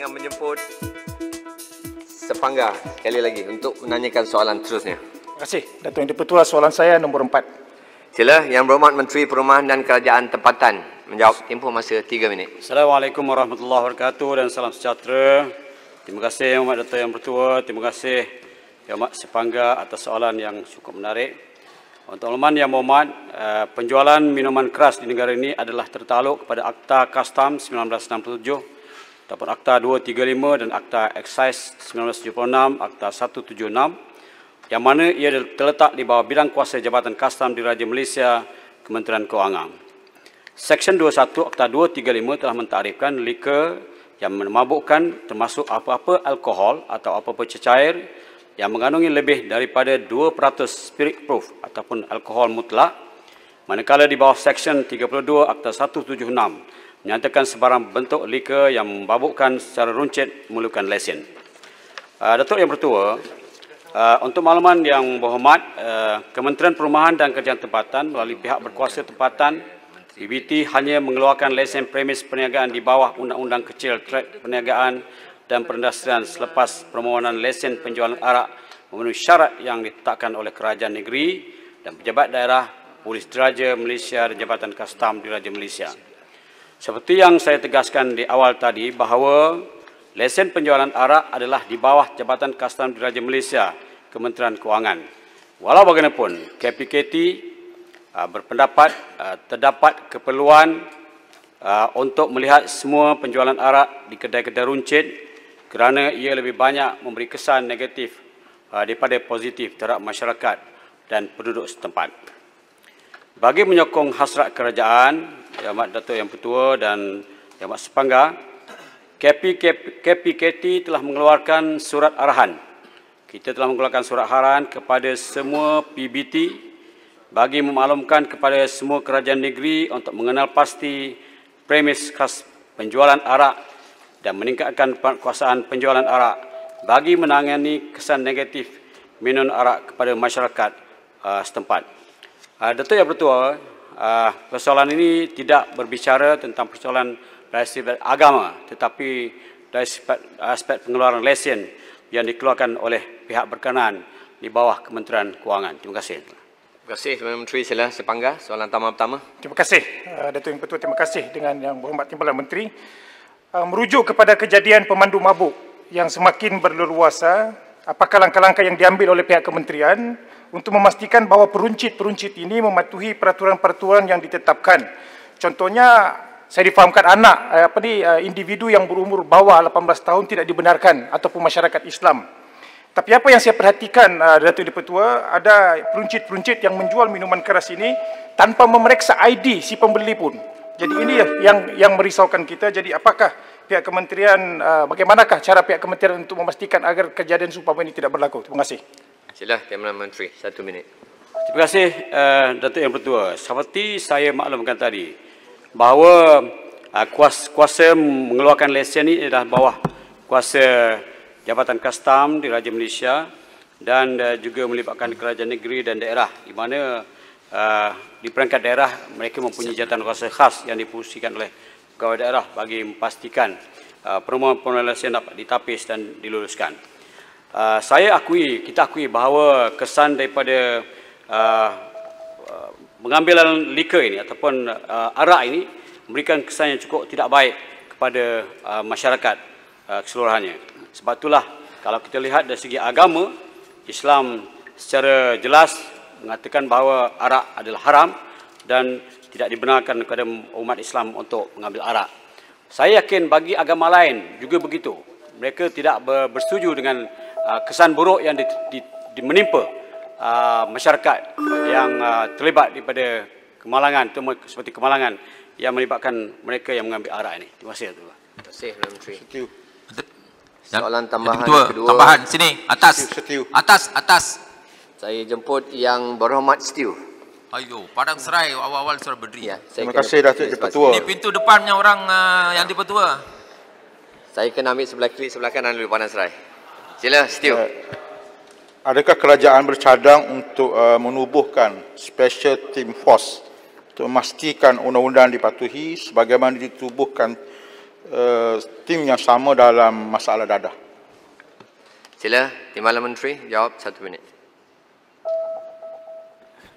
yang menjemput Sepangga sekali lagi untuk menanyakan soalan terusnya. Terima kasih, Datuk Yang di-Pertua. Soalan saya nombor 4. Sila Yang Berhormat Menteri Perumahan dan Kerajaan Tempatan menjawab. Tempoh masa 3 minit. Assalamualaikum warahmatullahi wabarakatuh dan salam sejahtera. Terima kasih Yang Berhormat Datuk Yang Bertua. Terima kasih Yang Berhormat Sepangga atas soalan yang cukup menarik. Untuk makluman Yang Berhormat, penjualan minuman keras di negara ini adalah tertakluk kepada Akta Kastam 1967 ataupun Akta 235 dan Akta Excise 1976, Akta 176, yang mana ia terletak di bawah bidang kuasa Jabatan Kastam di Raja Malaysia, Kementerian Kewangan. Seksyen 21 Akta 235 telah mentarifkan liquor yang memabukkan termasuk apa-apa alkohol atau apa-apa cecair yang mengandungi lebih daripada 2% spirit proof ataupun alkohol mutlak, manakala di bawah Seksyen 32 Akta 176 menyatakan sebarang bentuk liquor yang memabukkan secara runcit memerlukan lesen. Datuk Yang Bertua, untuk makluman Yang Berhormat, Kementerian Perumahan dan Kerajaan Tempatan melalui pihak berkuasa tempatan, PBT hanya mengeluarkan lesen premis perniagaan di bawah Undang-Undang Kecil Trade Perniagaan dan Perindustrian selepas permohonan lesen penjualan arak memenuhi syarat yang ditetapkan oleh Kerajaan Negeri dan pejabat daerah, Polis Diraja Malaysia dan Jabatan Kastam di Raja Malaysia. Seperti yang saya tegaskan di awal tadi bahawa lesen penjualan arak adalah di bawah Jabatan Kastam di Raja Malaysia, Kementerian Kewangan. Walau bagaimanapun, KPKT berpendapat terdapat keperluan untuk melihat semua penjualan arak di kedai-kedai runcit kerana ia lebih banyak memberi kesan negatif daripada positif terhadap masyarakat dan penduduk setempat. Bagi menyokong hasrat kerajaan, Yang Amat Datuk Yang Bertua dan Yang Amat Sepangga, KPKT telah mengeluarkan surat arahan. Kita telah mengeluarkan surat arahan kepada semua PBT bagi memaklumkan kepada semua kerajaan negeri untuk mengenal pasti premis khas penjualan arak dan meningkatkan penguasaan penjualan arak bagi menangani kesan negatif minum arak kepada masyarakat setempat. Datuk Yang Bertua, persoalan ini tidak berbicara tentang persoalan dari sifat agama, tetapi dari aspek pengeluaran lesen yang dikeluarkan oleh pihak berkenaan di bawah Kementerian Kewangan. Terima kasih. Terima kasih Sembilan Menteri. Sila Sepangga, soalan tambahan pertama. Terima kasih, Datuk Yang Bertua. Terima kasih dengan Yang Berhormat Timbalan Menteri. Merujuk kepada kejadian pemandu mabuk yang semakin berleluasa, apakah langkah-langkah yang diambil oleh pihak kementerian untuk memastikan bahawa peruncit-peruncit ini mematuhi peraturan-peraturan yang ditetapkan? Contohnya, saya difahamkan individu yang berumur bawah 18 tahun tidak dibenarkan ataupun masyarakat Islam. Tapi apa yang saya perhatikan, Datuk di-Pertua, ada peruncit-peruncit yang menjual minuman keras ini tanpa memeriksa ID si pembeli pun. Jadi ini yang merisaukan kita. Jadi apakah pihak kementerian, bagaimanakah cara pihak kementerian untuk memastikan agar kejadian seumpama ini tidak berlaku? Terima kasih. Sila Timbalan Menteri, 1 minit. Terima kasih Datuk Yang Bertua. Seperti saya maklumkan tadi, bahawa kuasa mengeluarkan lesen ini adalah bawah kuasa Jabatan Kastam di Raja Malaysia dan juga melibatkan kerajaan negeri dan daerah, di mana di perangkat daerah mereka mempunyai jawatan kuasa khas yang difungsikan oleh pegawai daerah bagi memastikan permohonan lesen dapat ditapis dan diluluskan. Kita akui bahawa kesan daripada pengambilan liquor ini ataupun arak ini memberikan kesan yang cukup tidak baik kepada masyarakat keseluruhannya. Sebab itulah kalau kita lihat dari segi agama, Islam secara jelas mengatakan bahawa arak adalah haram dan tidak dibenarkan kepada umat Islam untuk mengambil arak. Saya yakin bagi agama lain juga begitu. Mereka tidak bersetuju dengan kesan buruk yang menimpa masyarakat yang terlibat daripada kemalangan, seperti kemalangan yang melibatkan mereka yang mengambil arak ini. Terima kasih. Terima kasih Menteri. Soalan tambahan kedua. Tambahan sini, atas. Atas. Saya jemput Yang Berhormat Stew. Ayo, Padang Serai awal-awal sudah berdiri. Ya, Terima kasih Datuk di-Pertua. Ini pintu depannya orang yang di-Pertua. Saya kena ambil sebelah kiri, sebelah kanan dulu Padang Serai. Sila Stew. Adakah kerajaan bercadang untuk menubuhkan Special Team Force untuk memastikan undang-undang dipatuhi sebagaimana ditubuhkan tim yang sama dalam masalah dadah. Sila Timbalan Menteri jawab 1 minit.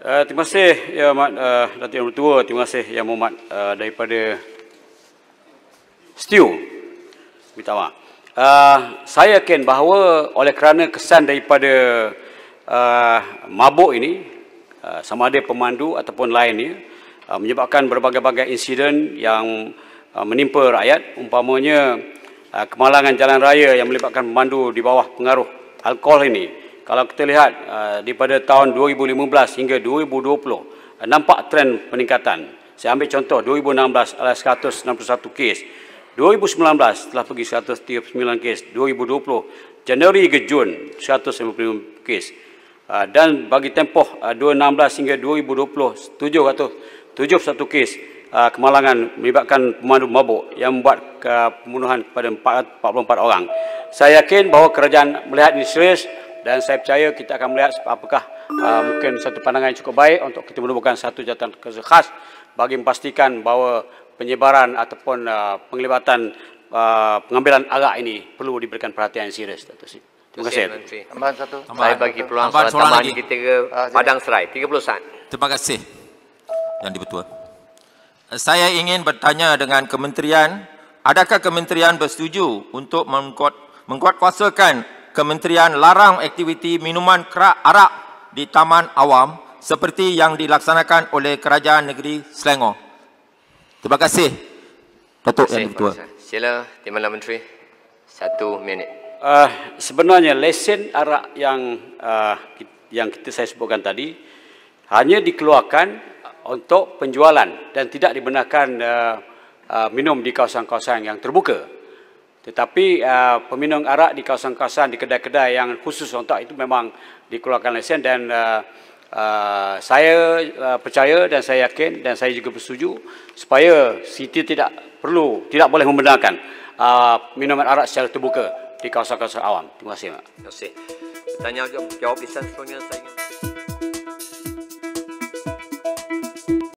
Terima kasih Yang Amat Datuk Yang Bertua, terima kasih Yang Mohd daripada Stew. Minta maaf. Saya yakin bahawa oleh kerana kesan daripada mabuk ini, sama ada pemandu ataupun lainnya, menyebabkan berbagai-bagai insiden yang menimpa rakyat, umpamanya kemalangan jalan raya yang melibatkan pemandu di bawah pengaruh alkohol ini. Kalau kita lihat daripada tahun 2015 hingga 2020, nampak tren peningkatan. Saya ambil contoh 2016 adalah 161 kes, 2019 telah pergi 139 kes, 2020 Januari ke Jun 155 kes, dan bagi tempoh 2016 hingga 2020 771 kes kemalangan melibatkan pemandu mabuk yang membuat pembunuhan kepada 44 orang. Saya yakin bahawa kerajaan melihat ini serius dan saya percaya kita akan melihat apakah mungkin satu pandangan yang cukup baik untuk kita menubuhkan satu jawatan khas bagi memastikan bahawa penyebaran ataupun penglibatan pengambilan arak ini perlu diberikan perhatian yang serius. Terima kasih. Tambahan satu. Saya bagi peluang soalan tambahan kita ke Padang Serai. 30 saat. Terima kasih Yang Dipertua. Saya ingin bertanya dengan kementerian, adakah kementerian bersetuju untuk mengkuatkuasakan kementerian larang aktiviti minuman kerak arak di taman awam seperti yang dilaksanakan oleh Kerajaan Negeri Selangor? Terima kasih Datuk Yang Dipertua. Sila Timbalan Menteri 1 minit. Sebenarnya lesen arak yang saya sebutkan tadi hanya dikeluarkan untuk penjualan dan tidak dibenarkan minum di kawasan-kawasan yang terbuka. Tetapi peminum arak di kawasan-kawasan, di kedai-kedai yang khusus untuk itu memang dikeluarkan lesen, dan saya percaya dan saya yakin dan saya juga bersetuju supaya Siti tidak boleh membenarkan minuman arak secara terbuka di kawasan-kawasan awam. Terima kasih. Terima kasih. Tanya jawab lisan seterusnya saya ingin